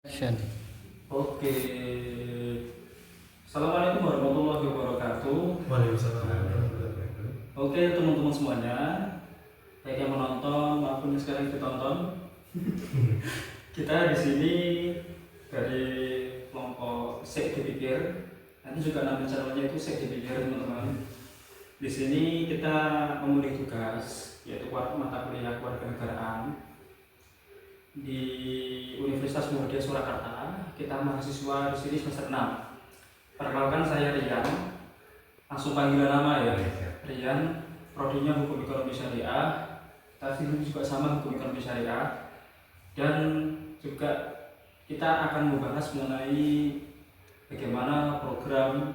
Action. Oke, Assalamualaikum warahmatullahi wabarakatuh. Waalaikumsalam warahmatullahi wabarakatuh. Oke teman-teman semuanya, baik yang menonton maupun yang sekarang ditonton, kita di sini dari kelompok Sek Dipikir. Nanti juga nama channelnya itu Sek Dipikir teman-teman. Di sini kita memilih tugas yaitu mata kuliah kewarganegaraan di Universitas Muhammadiyah Surakarta. Kita mahasiswa di sini semester 6. Perkenalkan, saya Rian. Langsung panggilan nama ya. Rian, prodinya Hukum Ekonomi Syariah. Kita sini juga sama Hukum Ekonomi Syariah. Dan juga kita akan membahas mengenai bagaimana program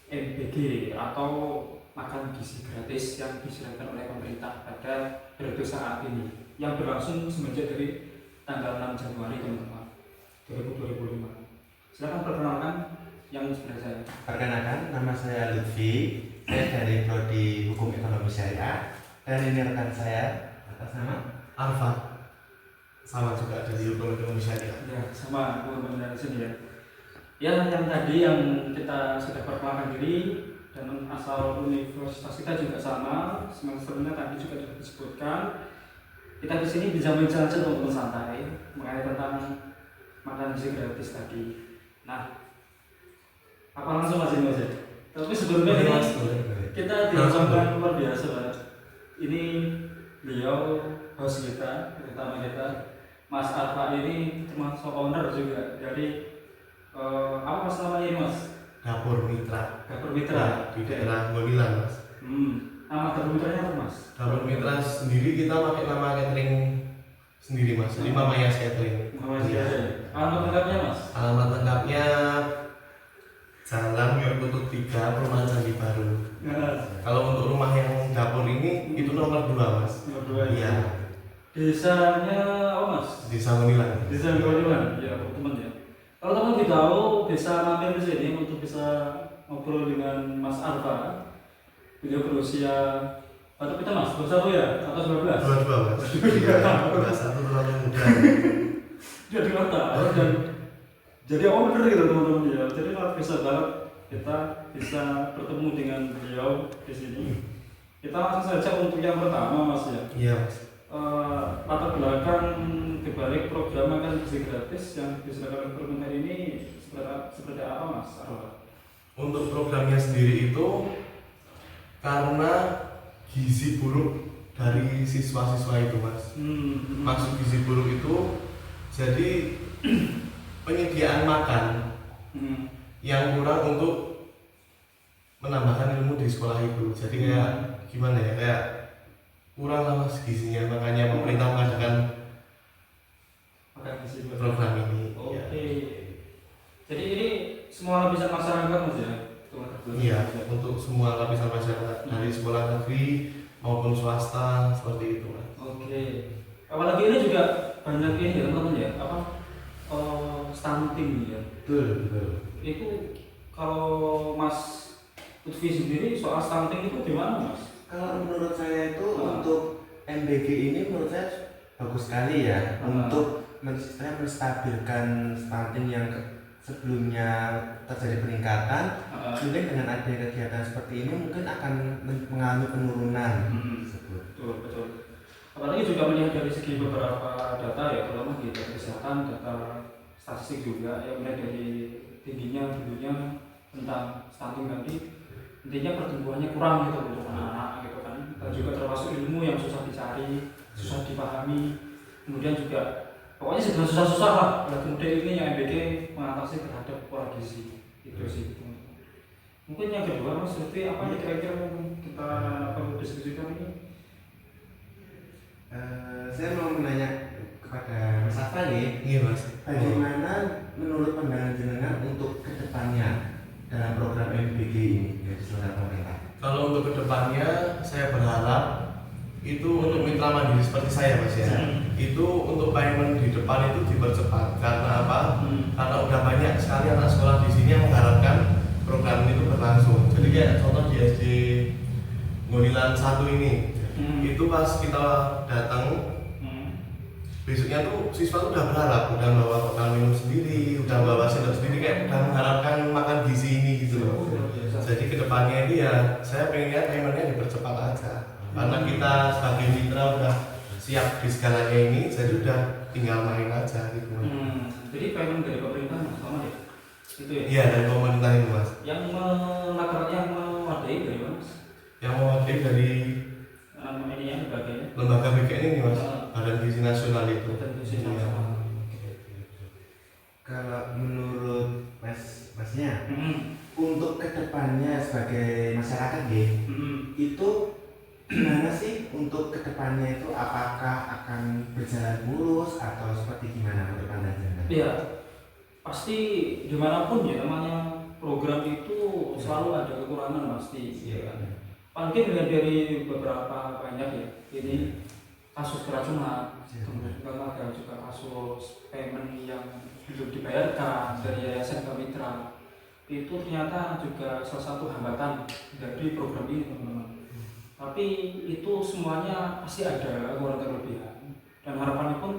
MBG atau makan gizi gratis yang diserahkan oleh pemerintah pada periode saat ini, yang berlangsung semenjak dari tanggal 6 Januari teman-teman 2005. Silakan perkenalkan yang sebelah saya. Perkenalkan, nama saya Lutfi. Saya dari Prodi Hukum Ekonomi Syariah. Dan ini rekan saya atas nama Arfa. Sama juga dari Hukum Ekonomi Syariah. Ya, sama teman-teman dari sini ya. Ya, yang tadi yang kita sudah perkenalkan diri dan asal universitas kita juga sama, semesternya tadi juga sudah disebutkan. Kita di sini bisa bincang saja untuk santai mengenai tentang makan gizi gratis tadi. Nah, apa langsung aja mas ya? Tapi sebelumnya ini kita diucapkan luar biasa banget. Ini beliau host kita, pertama kita, Mas Arfa ini termasuk owner juga dari apa mas namanya ini mas? Dapur Mitra. Dapur Mitra. Di daerah Gonilan, Mas. Nama dapur mitranya apa mas? Dapur Mitra sendiri kita pakai nama catering sendiri, Mas. Jadi Mamaya Catering. Namanya alamat lengkapnya mas? Alamat lengkapnya Jalan Yogyakarta 3, Perumahan Candi Baru. Kalau untuk rumah yang dapur ini itu nomor 2, Mas. Nomor 2 Iya. Desanya apa mas? Desa Gonilan. Desa Gonilan, ya teman ya. Kalau teman tahu bisa mampir di sini untuk bisa ngobrol dengan Mas Arfa. Beliau berusia atau kita mas, 21 ya? Atau 19? 22, Mas. Iya, 21 terlalu muda. Dia di kota dan jadi owner gitu teman-teman ya. Jadi bisa banget kita bisa bertemu dengan beliau di sini. Kita langsung saja untuk yang pertama mas ya. Iya, Mas. Latar belakang dibalik program makan gizi gratis yang diserahkan oleh pemerintah ini seperti apa mas Arfa? Untuk programnya sendiri itu karena gizi buruk dari siswa-siswa itu, Mas. Maksud gizi buruk itu jadi penyediaan makan yang kurang untuk menambahkan ilmu di sekolah itu. Jadi kayak gimana ya, kayak kurang lah mas gizinya, makanya pemerintah mengadakan program ini. Oke. Jadi ini semua lapisan masyarakat mas ya? Iya, untuk semua lapisan masyarakat dari sekolah negeri maupun swasta seperti itu, Mas. Oke. Apalagi ini juga banyak ini ya teman-teman ya, apa stunting ya. Betul. Itu kalau Mas Lutfi sendiri soal stunting itu gimana mas? Kalau menurut saya itu untuk MBG ini menurut saya bagus sekali ya untuk menstabilkan stunting yang sebelumnya terjadi peningkatan. Mungkin dengan adanya kegiatan seperti ini mungkin akan mengalami penurunan. Betul. Apalagi juga melihat dari segi beberapa data ya, terutama di data kesehatan, data statistik juga yang mulai dari tingginya dulunya tentang stunting tadi, intinya pertumbuhannya kurang gitu untuk anak-anak gitu kan, dan juga termasuk ilmu yang susah dicari, susah dipahami, kemudian juga pokoknya sebenarnya susah-susah lah. Dan kemudian ini yang MBG mengatasi terhadap pola gizi itu sih. Mungkin yang kedua mas, seperti apa yang kira-kira yang kita perlu diskusikan ini? Saya mau menanya kepada Mas Afan nih. Iya mas. Bagaimana menurut pandangan jenengan untuk kedepannya dalam program MBG ini dari seluruh pemerintah? Kalau untuk kedepannya saya berharap itu untuk mitra mandiri seperti saya mas ya, itu untuk payment di depan itu dipercepat. Karena apa? Karena udah banyak sekali anak sekolah di sini yang mengharapkan program ini itu berlangsung. Jadi kayak contoh di SD Gonilan 1 ini, itu pas kita datang besoknya tuh siswa tuh udah berharap, udah bawa bekal minum sendiri, udah bawa sendok sendiri, kayak udah mengharapkan makan gizi ini gitu loh. Jadi kedepannya ini ya saya pengen lihat paymentnya dipercepat aja, karena kita sebagai mitra udah siap di segalanya ini, jadi udah tinggal main aja gitu. Jadi payment dari pemerintah mas sama ya? Itu ya? Iya, dari pemerintah itu mas. Yang mewadai dari mana mas? Yang mewakili dari Ini ya sebagainya. lembaga BKN ini mas, Badan Gizi Nasional itu. Badan Gizi Iya. Nasional. Kalau menurut masnya, untuk kedepannya sebagai masyarakat itu gimana sih untuk kedepannya itu, apakah akan berjalan mulus atau seperti gimana menurut pandangan? Iya, pasti dimanapun ya namanya program itu selalu ada kekurangan pasti, ya kan. Mungkin dari beberapa banyak ya, ini kasus keracunan, kemudian juga ada juga kasus payment yang belum dibayarkan dari yayasan ke mitra. Itu ternyata juga salah satu hambatan dari program ini teman-teman. Tapi itu semuanya pasti ada kekurangan kelebihan, dan harapannya pun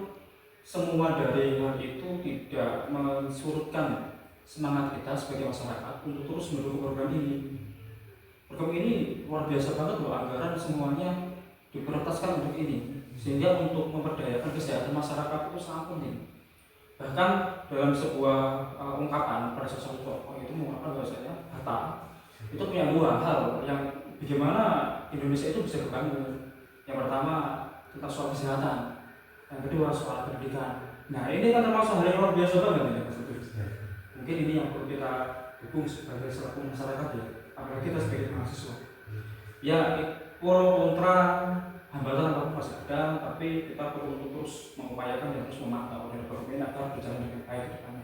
semua dari hal itu tidak mensurutkan semangat kita sebagai masyarakat untuk terus mendukung program ini. Program ini luar biasa banget loh, anggaran semuanya diprioritaskan untuk ini, sehingga untuk memperdayakan kesehatan masyarakat itu sangat penting. Bahkan dalam sebuah ungkapan pada sosial tokoh itu mengungkapkan bahwasanya data itu punya dua hal yang bagaimana Indonesia itu bisa kebangun. Yang pertama tentang soal kesehatan, yang kedua soal pendidikan. Nah ini kan termasuk hal yang luar biasa banget ya Mas. Mungkin ini yang perlu kita dukung sebagai selaku masyarakat ya, apalagi kita sebagai mahasiswa. Ya pro kontra hambatan apapun masih ada, tapi kita perlu untuk terus mengupayakan dan terus memantau dan bermain agar berjalan dengan baik ke depan.